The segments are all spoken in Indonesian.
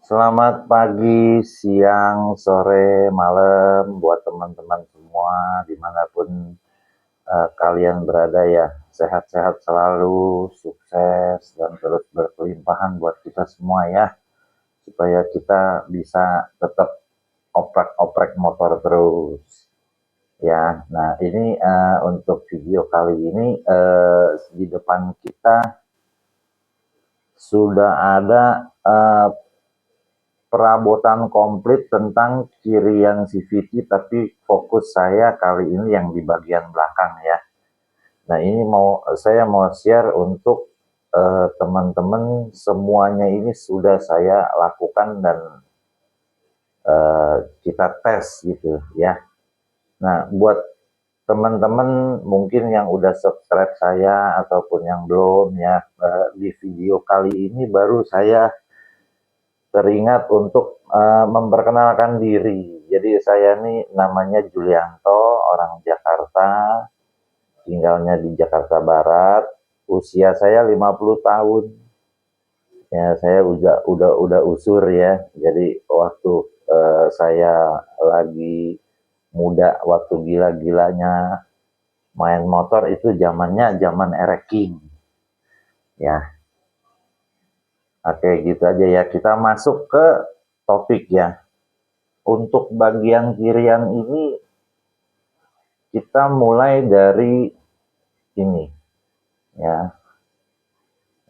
Selamat pagi, siang, sore, malam buat teman-teman semua dimanapun kalian berada ya. Sehat-sehat selalu, sukses, dan terus berkelimpahan buat kita semua ya. Supaya kita bisa tetap oprek-oprek motor terus ya. Nah ini untuk video kali ini di depan kita sudah ada perabotan komplit tentang cirian CVT, tapi fokus saya kali ini yang di bagian belakang ya. Nah ini saya mau share untuk teman-teman semuanya ini sudah saya lakukan dan kita tes gitu ya. Nah buat teman-teman mungkin yang udah subscribe saya ataupun yang belum ya, di video kali ini baru saya teringat untuk memperkenalkan diri. Jadi saya nih namanya Julianto, orang Jakarta, tinggalnya di Jakarta Barat. Usia saya 50 tahun. Ya, saya udah usur ya. Jadi waktu saya lagi muda, waktu gila-gilanya main motor itu zamannya zaman ereking. Ya, oke gitu aja ya. Kita masuk ke topik ya. Untuk bagian kirian ini kita mulai dari ini ya.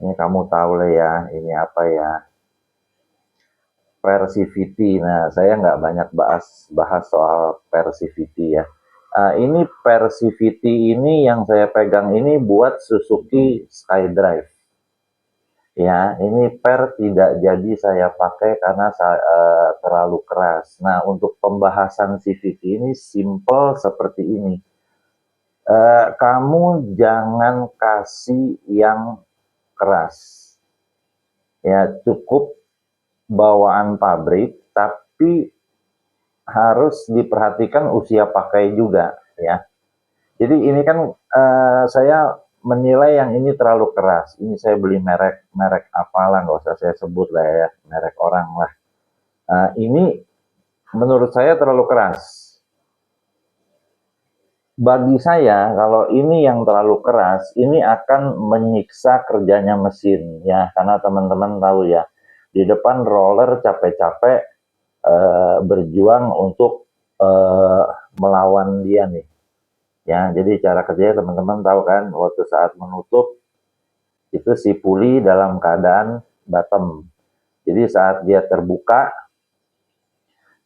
Ini kamu tahu lah ya, ini apa ya? Persivity. Nah, saya nggak banyak bahas soal Persivity ya. Ini Persivity ini yang saya pegang ini buat Suzuki Skydrive. Ya, ini tidak jadi saya pakai karena terlalu keras. Nah, untuk pembahasan CVT ini simple seperti ini. Kamu jangan kasih yang keras. Ya, cukup bawaan pabrik, tapi harus diperhatikan usia pakai juga ya. Jadi ini kan saya menilai yang ini terlalu keras. Ini saya beli merek apalah, nggak usah saya sebut lah ya, merek orang lah. Ini menurut saya terlalu keras. Bagi saya, kalau ini yang terlalu keras, ini akan menyiksa kerjanya mesin ya, karena teman-teman tahu ya, di depan roller capek-capek berjuang untuk melawan dia nih. Ya, jadi cara kerjanya teman-teman tahu kan, waktu saat menutup itu si puli dalam keadaan bottom. Jadi saat dia terbuka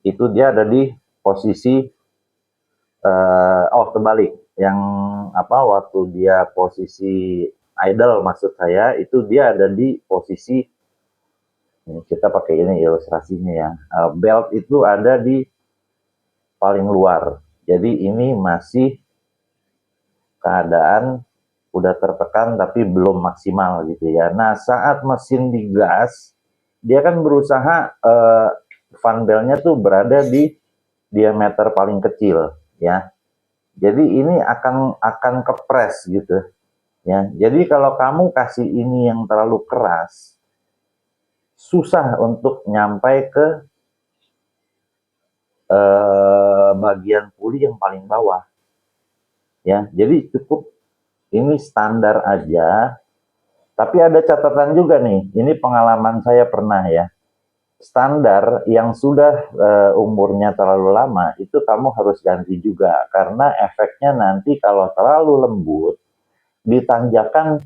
itu dia ada di posisi terbalik. Yang apa, waktu dia posisi idle maksud saya itu dia ada di posisi, ini kita pakai ini ilustrasinya ya. Belt itu ada di paling luar. Jadi ini masih keadaan udah tertekan tapi belum maksimal gitu ya. Nah saat mesin digas, dia kan berusaha fan belnya tuh berada di diameter paling kecil ya. Jadi ini akan kepres gitu ya. Jadi kalau kamu kasih ini yang terlalu keras, susah untuk nyampai ke bagian puli yang paling bawah ya. Jadi cukup ini standar aja. Tapi ada catatan juga nih, ini pengalaman saya pernah ya. Standar yang sudah umurnya terlalu lama, itu kamu harus ganti juga. Karena efeknya nanti kalau terlalu lembut, ditanjakan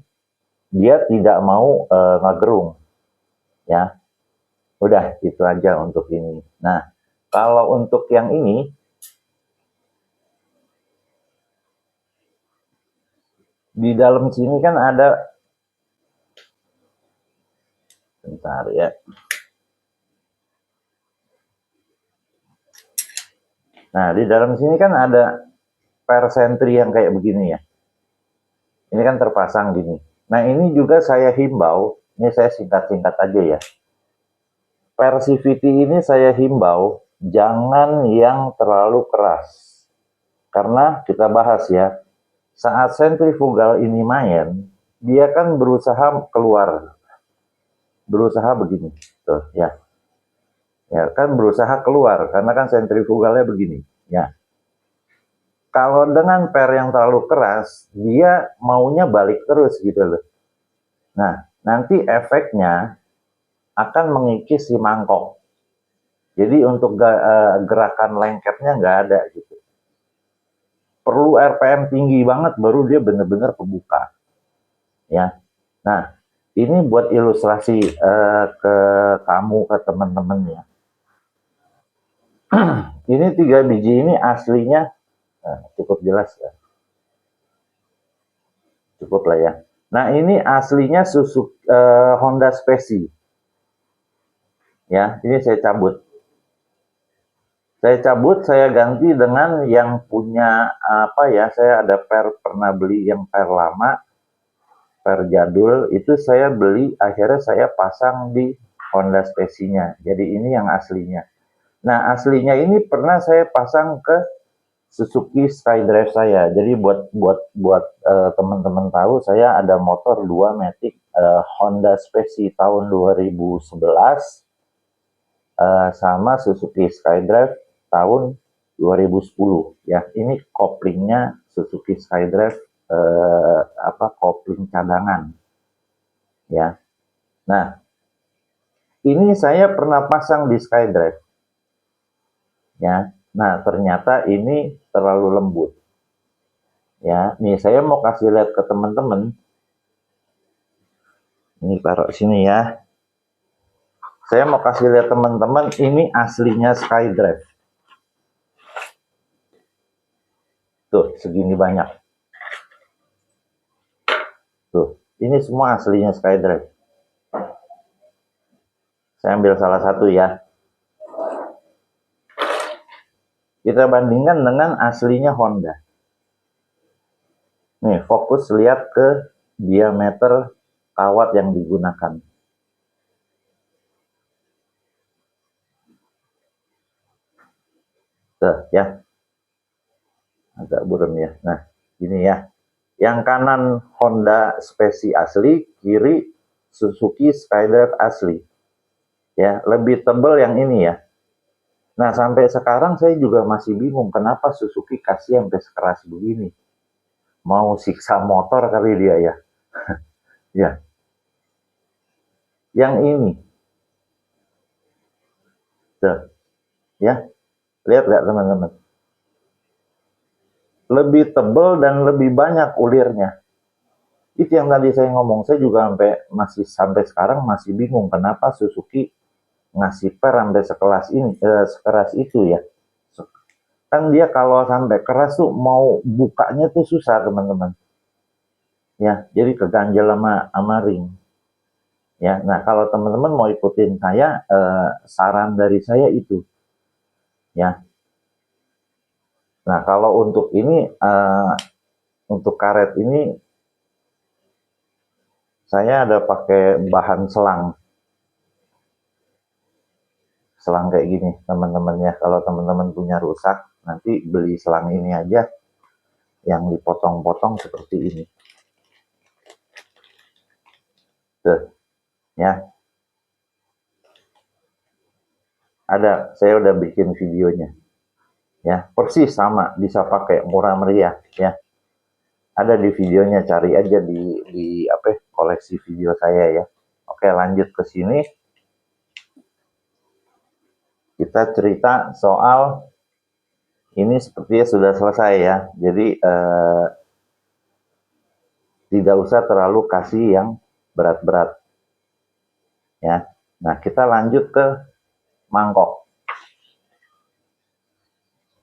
dia tidak mau ngegerung. Ya, udah itu aja untuk ini. Nah, kalau untuk yang ini, di dalam sini kan ada, bentar ya. Nah, di dalam sini kan ada persentri yang kayak begini ya. Ini kan terpasang gini. Nah, ini juga saya himbau, ini saya singkat-singkat aja ya. Persivity ini saya himbau, jangan yang terlalu keras. Karena kita bahas ya, saat sentrifugal ini main, dia kan berusaha keluar. Berusaha begini. Tuh, ya. Ya kan berusaha keluar karena kan sentrifugalnya begini. Ya. Kalau dengan per yang terlalu keras, dia maunya balik terus gitu loh. Nah, nanti efeknya akan mengikis si mangkok. Jadi untuk gerakan lengketnya nggak ada gitu. Perlu RPM tinggi banget baru dia benar-benar kebuka. Ya. Nah, ini buat ilustrasi ke kamu, ke teman-teman ya. Ini 3 biji ini aslinya cukup jelas ya. Cukup lah ya. Nah, ini aslinya Honda Speci. Ya, ini saya cabut. Saya ganti dengan yang punya apa ya? Saya ada pernah beli yang per lama, per jadul. Itu saya beli, akhirnya saya pasang di Honda Speci-nya. Jadi ini yang aslinya. Nah, aslinya ini pernah saya pasang ke Suzuki Skydrive saya. Jadi buat teman-teman tahu, saya ada motor 2 Matic Honda Speci tahun 2011 sama Suzuki Skydrive tahun 2010 ya. Ini koplingnya Suzuki Skydrive kopling cadangan ya. Nah, ini saya pernah pasang di Skydrive ya. Nah, ternyata ini terlalu lembut. Ya, nih saya mau kasih lihat ke teman-teman. Ini taruh sini ya. Saya mau kasih lihat teman-teman, ini aslinya Skydrive. Tuh, segini banyak. Tuh, ini semua aslinya Skydrive. Saya ambil salah satu ya. Kita bandingkan dengan aslinya Honda. Nih, fokus lihat ke diameter kawat yang digunakan. Tuh, ya. Agak buram ya. Nah, ini ya. Yang kanan Honda Speci asli, kiri Suzuki Skydrive asli. Ya, lebih tebal yang ini ya. Nah, sampai sekarang saya juga masih bingung kenapa Suzuki kasih sampai sekeras begini. Mau siksa motor kali dia ya. Ya. Yang ini. Tuh. Ya. Lihat nggak teman-teman? Lebih tebal dan lebih banyak ulirnya. Itu yang tadi saya ngomong, saya juga sampai sekarang masih bingung kenapa Suzuki ngasih per sampai sekeras itu ya. Kan dia kalau sampai keras tuh mau bukanya tuh susah teman-teman. Ya, jadi keganjel sama ring. Ya, nah kalau teman-teman mau ikutin saya, saran dari saya itu, ya. Nah kalau untuk ini, untuk karet ini, saya ada pakai bahan selang kayak gini teman-teman ya. Kalau teman-teman punya rusak, nanti beli selang ini aja yang dipotong-potong seperti ini. Tuh, ya. Ada, saya udah bikin videonya. Ya, persis sama, bisa pakai murah meriah ya. Ada di videonya, cari aja di koleksi video saya ya. Oke, lanjut ke sini. Kita cerita soal ini sepertinya sudah selesai ya. Jadi tidak usah terlalu kasih yang berat-berat. Ya. Nah, kita lanjut ke mangkok.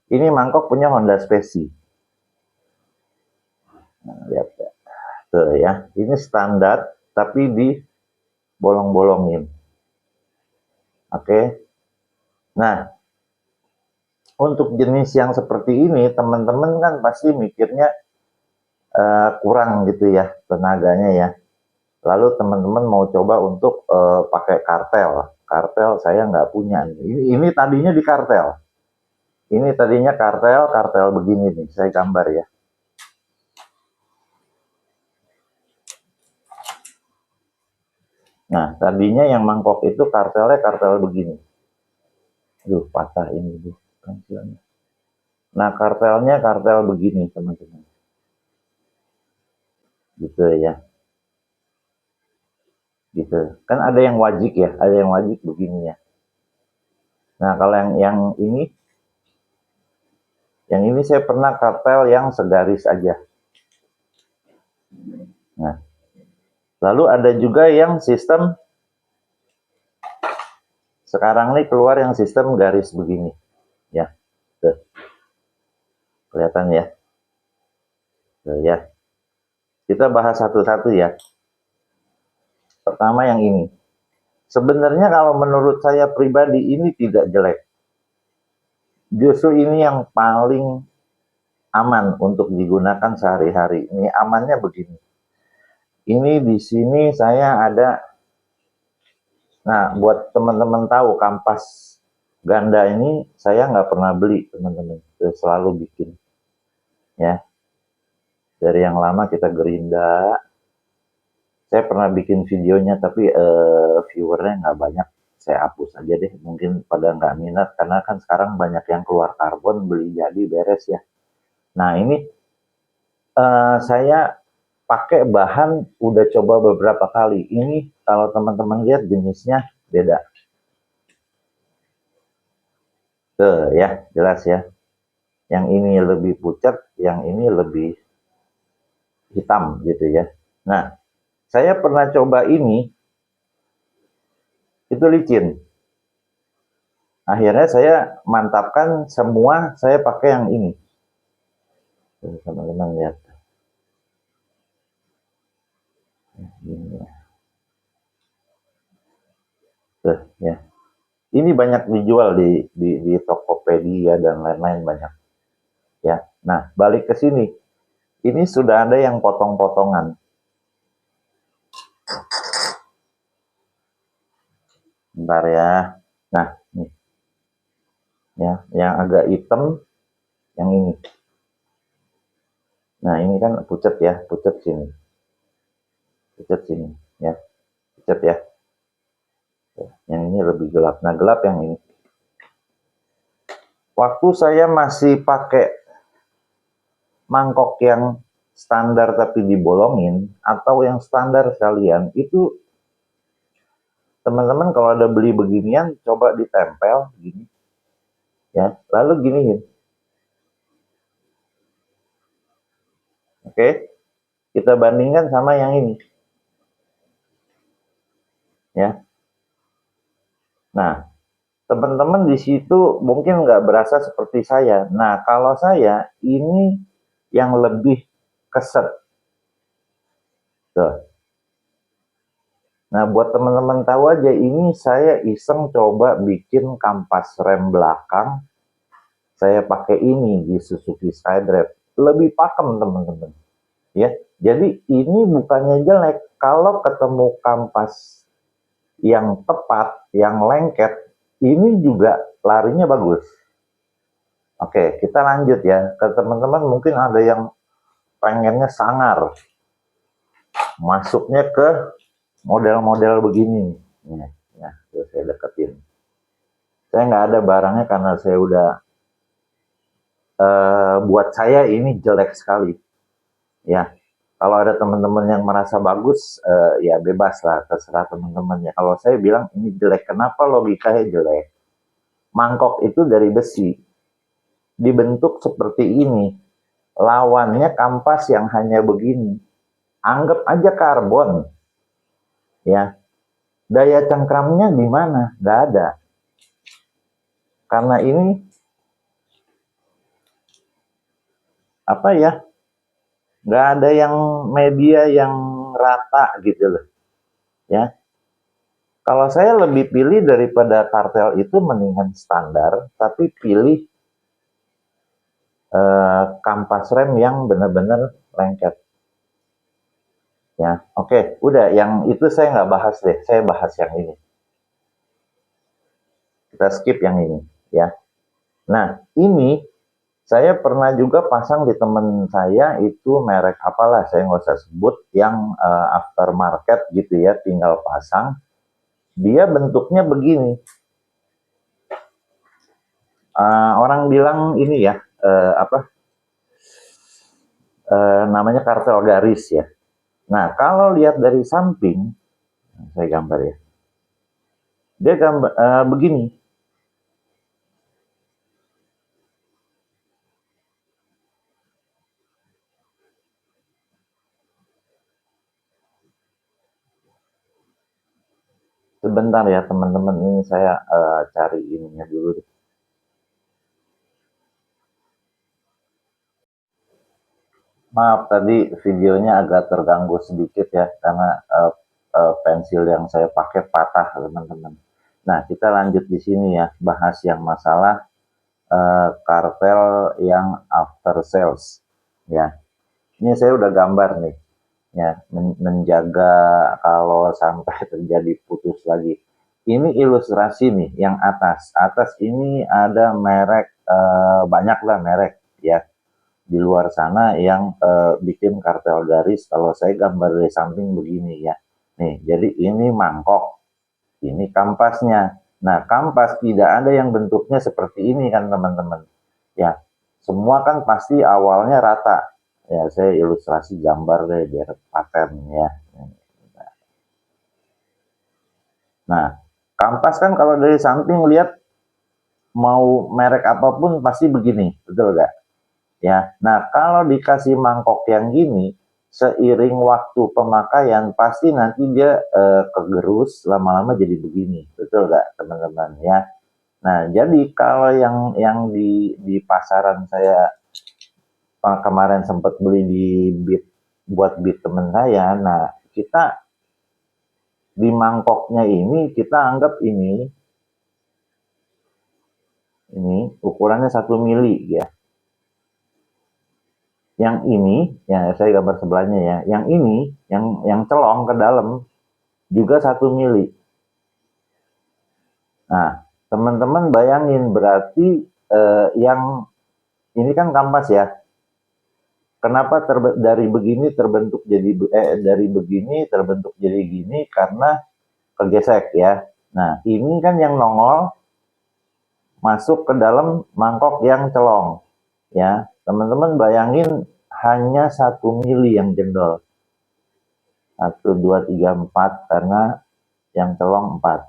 Ini mangkok punya Honda Speci. Nah, lihat ya. Tuh ya. Ini standar tapi di bolong-bolongin. Oke. Nah, untuk jenis yang seperti ini, teman-teman kan pasti mikirnya kurang gitu ya tenaganya ya. Lalu teman-teman mau coba untuk pakai kartel. Kartel saya nggak punya. Ini tadinya di kartel. Ini tadinya kartel begini nih. Saya gambar ya. Nah, tadinya yang mangkok itu kartelnya kartel begini. Patah ini pensilnya. Nah, kartelnya kartel begini, teman-teman. Gitu ya. Gitu. Kan ada yang wajik ya, ada yang wajik begini ya. Nah, kalau yang ini saya pernah kartel yang segaris aja. Nah, lalu ada juga yang sistem sekarang nih keluar yang sistem garis begini, ya. Tuh. Kelihatan ya. Tuh, ya. Kita bahas satu-satu ya. Pertama yang ini. Sebenarnya kalau menurut saya pribadi ini tidak jelek. Justru ini yang paling aman untuk digunakan sehari-hari. Ini amannya begini. Ini di sini saya ada. Nah, buat teman-teman tahu kampas ganda ini saya nggak pernah beli, teman-teman. Selalu bikin. Ya. Dari yang lama kita gerinda. Saya pernah bikin videonya tapi viewernya nggak banyak. Saya hapus aja deh, mungkin pada nggak minat karena kan sekarang banyak yang keluar karbon, beli jadi beres ya. Nah ini saya pakai bahan udah coba beberapa kali. Ini kalau teman-teman lihat jenisnya beda. Tuh ya, jelas ya. Yang ini lebih pucat, yang ini lebih hitam gitu ya. Nah, saya pernah coba ini, itu licin. Akhirnya saya mantapkan semua, saya pakai yang ini. Teman-teman lihat. Ini tuh, ya. Ini banyak dijual di Tokopedia dan lain-lain banyak. Ya. Nah, balik ke sini. Ini sudah ada yang potong-potongan. Bentar ya. Nah, nih. Ya, yang agak hitam yang ini. Nah, ini kan pucat ya, pucat sini. Pucat sini, ya. Pucat ya. Yang ini lebih gelap. Nah, gelap yang ini. Waktu saya masih pakai mangkok yang standar tapi dibolongin, atau yang standar sekalian, itu teman-teman kalau ada beli beginian, coba ditempel gini, ya, lalu giniin. Oke, kita bandingkan sama yang ini, ya. Nah, teman-teman di situ mungkin nggak berasa seperti saya. Nah, kalau saya ini yang lebih keset. Tuh. Nah, buat teman-teman tahu aja, ini saya iseng coba bikin kampas rem belakang. Saya pakai ini di Suzuki Skydrive. Lebih pakem, teman-teman. Ya, jadi ini bukannya jelek. Kalau ketemu kampas yang tepat, yang lengket, ini juga larinya bagus. Oke, kita lanjut ya. Ke teman-teman mungkin ada yang pengennya sangar. Masuknya ke model-model begini. Ya, saya deketin. Saya nggak ada barangnya karena saya udah buat saya ini jelek sekali. Ya, kalau ada teman-teman yang merasa bagus, ya bebas lah, terserah teman-teman ya. Kalau saya bilang ini jelek, kenapa logikanya jelek? Mangkok itu dari besi, dibentuk seperti ini. Lawannya kampas yang hanya begini. Anggap aja karbon. Ya, daya cengkramnya di mana? Nggak ada. Karena ini apa ya? Nggak ada yang media yang rata gitu loh. Ya, kalau saya lebih pilih daripada kartel itu mendingan standar, tapi pilih kampas rem yang benar-benar lengket. Ya, oke, udah. Yang itu saya nggak bahas deh, saya bahas yang ini. Kita skip yang ini, ya. Nah, ini saya pernah juga pasang di teman saya itu merek apalah, saya nggak usah sebut, yang aftermarket gitu ya, tinggal pasang. Dia bentuknya begini. Orang bilang ini ya, apa, namanya kartel garis ya. Nah, kalau lihat dari samping, saya gambar ya, dia gambar begini. Sebentar ya teman-teman, ini saya cari ininya dulu. Maaf tadi videonya agak terganggu sedikit ya karena pensil yang saya pakai patah teman-teman. Nah kita lanjut di sini ya, bahas yang masalah kartel yang after sales ya. Ini saya udah gambar nih ya, menjaga kalau sampai terjadi putus lagi. Ini ilustrasi nih yang atas. Atas ini ada merek, banyak lah merek ya di luar sana yang bikin kartel garis. Kalau saya gambar dari samping begini ya. Nih, jadi ini mangkok, ini kampasnya. Nah, kampas tidak ada yang bentuknya seperti ini kan teman-teman. Ya, semua kan pasti awalnya rata. Ya, saya ilustrasi gambar deh biar paten ya. Nah, kampas kan kalau dari samping lihat mau merek apapun pasti begini, betul nggak? Ya, nah kalau dikasih mangkok yang gini, seiring waktu pemakaian pasti nanti dia kegerus lama-lama jadi begini, betul nggak teman-teman ya? Nah, jadi kalau yang di pasaran saya kemarin sempat beli di Bit buat Bit teman saya, nah kita di mangkoknya ini kita anggap ini ukurannya 1 mili ya. Yang ini, ya saya gambar sebelahnya ya. Yang ini, yang celong ke dalam juga 1 mili. Nah, teman-teman bayangin berarti yang ini kan kampas ya. Kenapa dari begini terbentuk jadi dari begini terbentuk jadi gini karena kegesek ya. Nah, ini kan yang nongol masuk ke dalam mangkok yang celong ya. Teman-teman bayangin hanya 1 mili yang jendol. 1, 2, 3, 4 karena yang celong 4.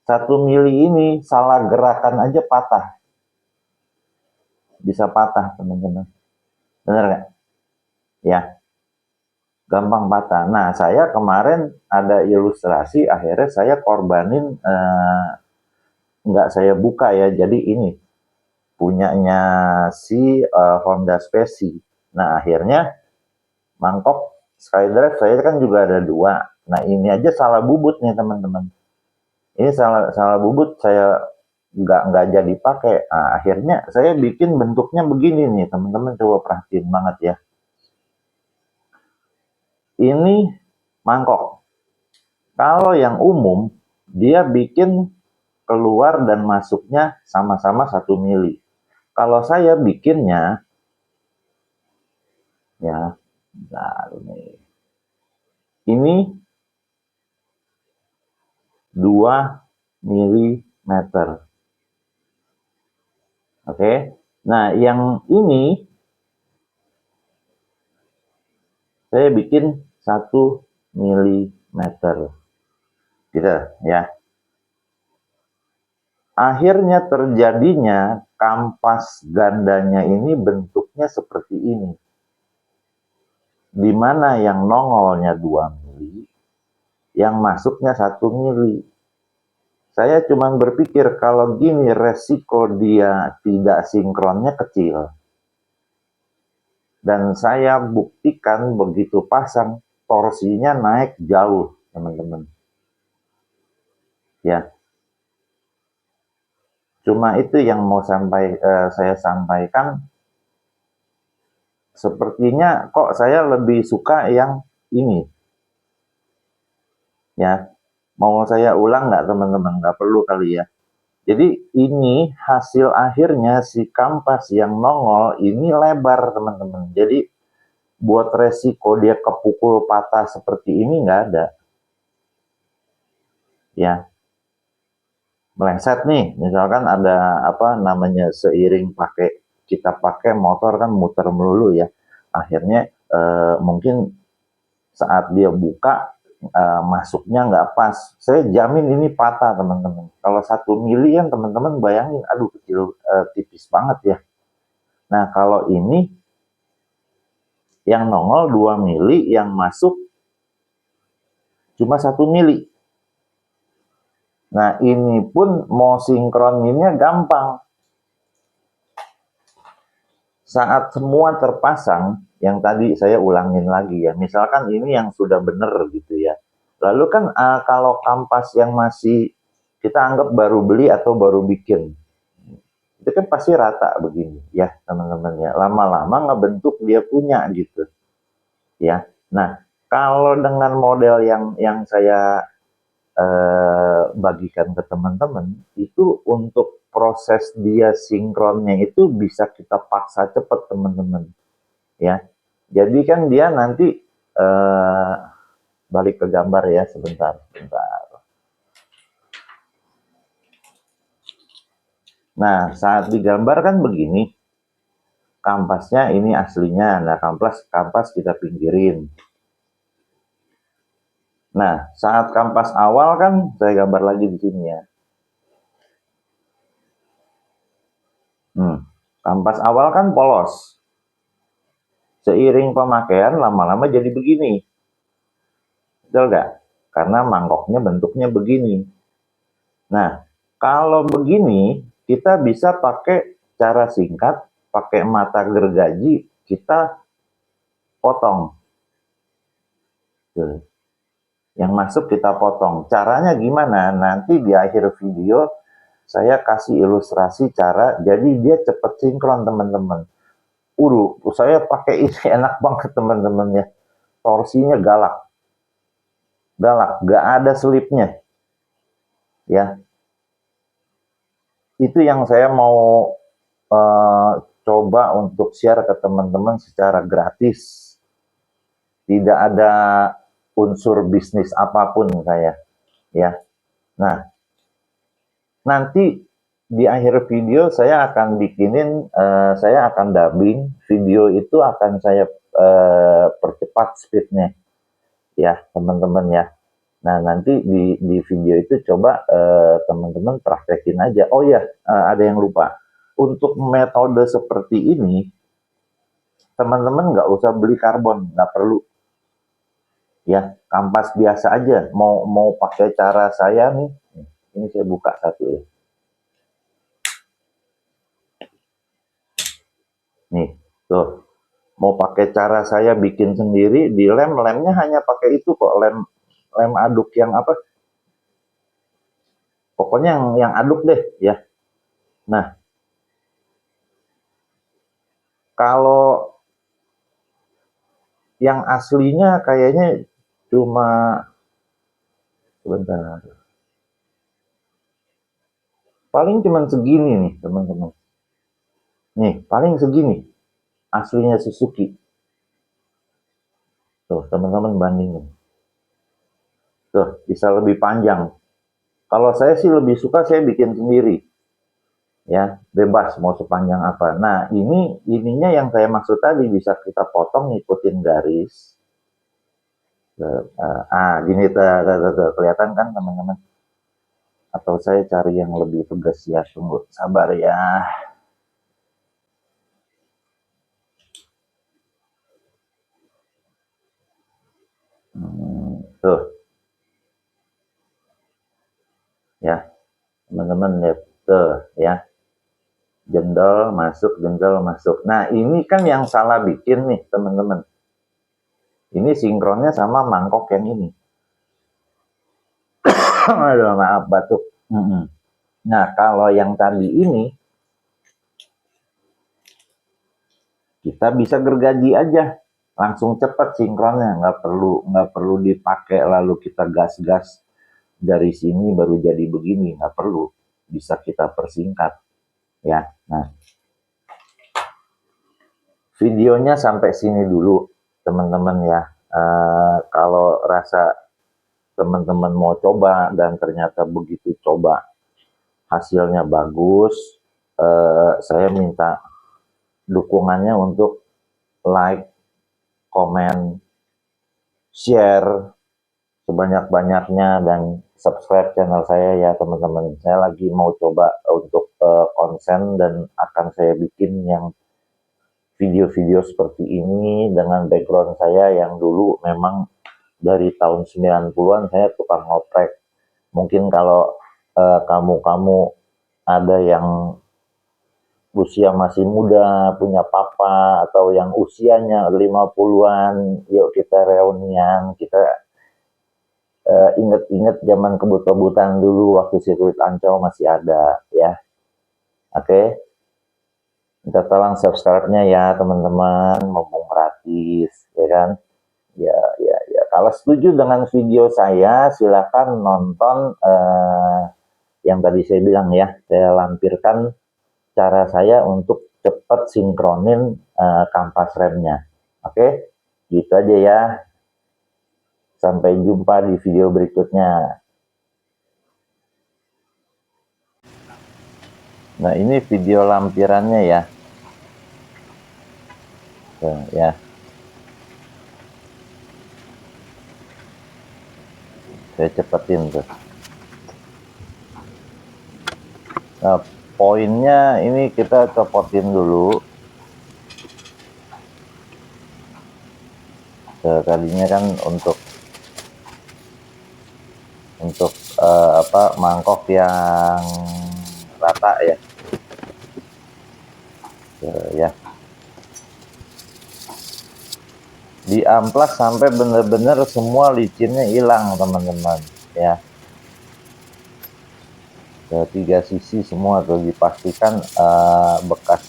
1 mili ini salah gerakan aja patah. Bisa patah teman-teman. Bener nggak? Ya, gampang patah. Nah, saya kemarin ada ilustrasi, akhirnya saya korbanin, nggak saya buka ya. Jadi ini punyanya si Honda Speci. Nah, akhirnya mangkok SkyDrive saya kan juga ada 2. Nah, ini aja salah bubut nih teman-teman. Ini salah bubut, saya nggak jadi pakai. Nah, akhirnya saya bikin bentuknya begini nih teman-teman, coba perhatiin banget ya. Ini mangkok. Kalau yang umum dia bikin keluar dan masuknya sama-sama 1 mili. Kalau saya bikinnya ya, bentar nih. Ini 2 milimeter. Oke. Nah, yang ini saya bikin 1 milimeter. Gitu ya. Akhirnya terjadinya kampas gandanya ini bentuknya seperti ini. Di mana yang nongolnya 2 mili, yang masuknya 1 mili. Saya cuma berpikir kalau gini resiko dia tidak sinkronnya kecil. Dan saya buktikan begitu pasang torsinya naik jauh, teman-teman. Ya, cuma itu yang mau saya sampaikan. Sepertinya kok saya lebih suka yang ini. Ya, mau saya ulang nggak teman-teman? Nggak perlu kali ya. Jadi ini hasil akhirnya si kampas yang nongol ini lebar teman-teman. Jadi buat resiko dia kepukul patah seperti ini nggak ada. Ya, meleset nih, misalkan ada apa namanya, seiring kita pakai motor kan muter melulu ya, akhirnya mungkin saat dia buka masuknya nggak pas, saya jamin ini patah teman-teman. Kalau 1 mili kan teman-teman bayangin, aduh kecil, tipis banget ya. Nah kalau ini yang nongol 2 mili, yang masuk cuma 1 mili. Nah ini pun mau sinkroninnya gampang. Saat semua terpasang, yang tadi saya ulangin lagi ya, misalkan ini yang sudah benar gitu ya. Lalu kan kalau kampas yang masih kita anggap baru beli atau baru bikin, itu kan pasti rata begini ya teman-teman ya. Lama-lama ngebentuk dia punya gitu ya. Nah kalau dengan model yang saya bagikan ke teman-teman, itu untuk proses dia sinkronnya itu bisa kita paksa cepat teman-teman ya. Jadi kan dia nanti balik ke gambar ya, sebentar. Nah saat digambar kan begini, kampasnya ini aslinya. Nah kampas kita pinggirin. Nah saat kampas awal kan saya gambar lagi di sini ya. Kampas awal kan polos. Seiring pemakaian lama-lama jadi begini. Betul nggak? Karena mangkoknya bentuknya begini. Nah, kalau begini kita bisa pakai cara singkat, pakai mata gergaji, kita potong. Tuh. Yang masuk kita potong. Caranya gimana? Nanti di akhir video saya kasih ilustrasi cara, jadi dia cepet sinkron teman-teman. Saya pakai ini enak banget teman-teman ya. Torsinya galak, gak ada selipnya. Ya, itu yang saya mau coba untuk share ke teman-teman secara gratis. Tidak ada unsur bisnis apapun saya, ya. Nah, nanti di akhir video saya akan bikinin, saya akan dubbing video itu, akan saya percepat speednya, ya teman-teman ya. Nah nanti di video itu coba teman-teman praktekin aja. Oh ya, ada yang lupa. Untuk metode seperti ini, teman-teman nggak usah beli karbon, nggak perlu. Ya, kampas biasa aja. Mau pakai cara saya nih, ini saya buka satu ya. Nih, tuh. Mau pakai cara saya bikin sendiri, di lemnya hanya pakai itu kok, lem aduk yang apa? Pokoknya yang aduk deh ya. Nah, kalau yang aslinya kayaknya cuma, sebentar, paling cuma segini nih teman-teman. Nih, paling segini aslinya Suzuki. Tuh, teman-teman bandingin. Tuh, bisa lebih panjang. Kalau saya sih lebih suka saya bikin sendiri. Ya, bebas mau sepanjang apa. Nah, ininya yang saya maksud tadi, bisa kita potong ngikutin garis. Gini tuh, kelihatan kan teman-teman? Atau saya cari yang lebih tegas ya, tunggu, sabar ya. Tuh, ya teman-teman lihat tuh ya, jendol masuk, jendol masuk. Nah ini kan yang salah bikin nih teman-teman, ini sinkronnya sama mangkok yang ini. Aduh, maaf batuk. Nah kalau yang tadi ini kita bisa gergaji aja, langsung cepat sinkronnya, nggak perlu dipakai lalu kita gas-gas dari sini baru jadi begini, nggak perlu, bisa kita persingkat ya. Nah videonya sampai sini dulu teman-teman ya. Kalau rasa teman-teman mau coba dan ternyata begitu coba hasilnya bagus, saya minta dukungannya untuk like, komen, share sebanyak-banyaknya, dan subscribe channel saya ya teman-teman. Saya lagi mau coba untuk konsen, dan akan saya bikin yang video-video seperti ini dengan background saya yang dulu memang dari tahun 90-an saya tukang ngoprek. Mungkin kalau kamu-kamu ada yang usia masih muda, punya papa, atau yang usianya 50-an, yuk kita reunian, kita inget-inget zaman kebut-kebutan dulu waktu sirkuit Ancol masih ada ya. Oke, minta tolong subscribe-nya ya teman-teman, mumpung gratis ya kan. Ya, kalau setuju dengan video saya silakan nonton yang tadi saya bilang ya, saya lampirkan cara saya untuk cepat sinkronin kampas remnya. Oke, gitu aja ya. Sampai jumpa di video berikutnya. Nah, ini video lampirannya ya. Tuh, ya. Saya cepetin tuh. Nah, poinnya ini kita copotin dulu. Tadinya kan untuk mangkok yang rata ya. Ya. Diamplas sampai benar-benar semua licinnya hilang teman-teman ya. Tiga sisi semua tuh dipastikan bekas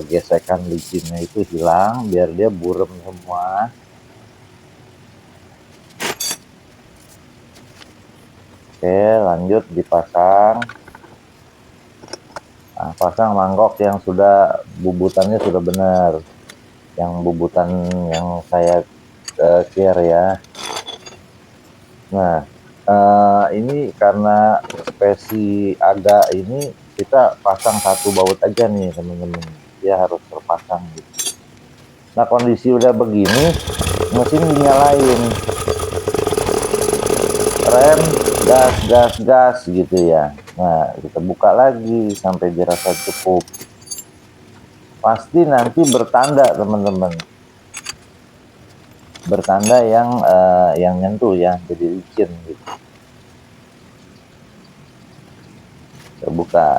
gesekan licinnya itu hilang biar dia burem semua. Oke, lanjut dipasang. Nah, pasang mangkok yang sudah bubutannya sudah benar, yang bubutan yang saya share ya. Nah, ini karena spesi agak ini, kita pasang satu baut aja nih teman-teman, dia harus terpasang gitu. Nah, kondisi udah begini, mesin dinyalain, rem gas gitu ya. Nah, kita buka lagi sampai dirasa cukup. Pasti nanti bertanda teman-teman, bertanda yang nyentuh ya, jadi licin gitu. Saya buka.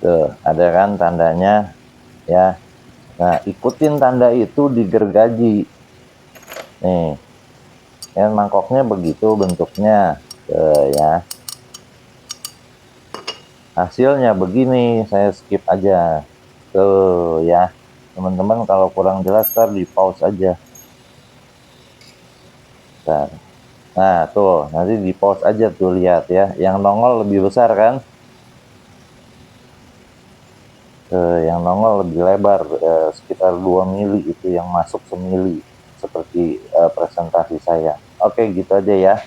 Tuh, ada kan tandanya ya. Nah, ikutin tanda itu digergaji. Nih, ya mangkoknya begitu bentuknya. Tuh, ya. Hasilnya begini, saya skip aja. Tuh ya. Teman-teman kalau kurang jelas ntar di pause aja. Bentar. Nah, tuh, nanti di pause aja tuh, lihat ya. Yang nongol lebih besar kan? Yang nongol lebih lebar, sekitar 2 mili itu yang masuk semili, seperti presentasi saya. Oke, gitu aja ya.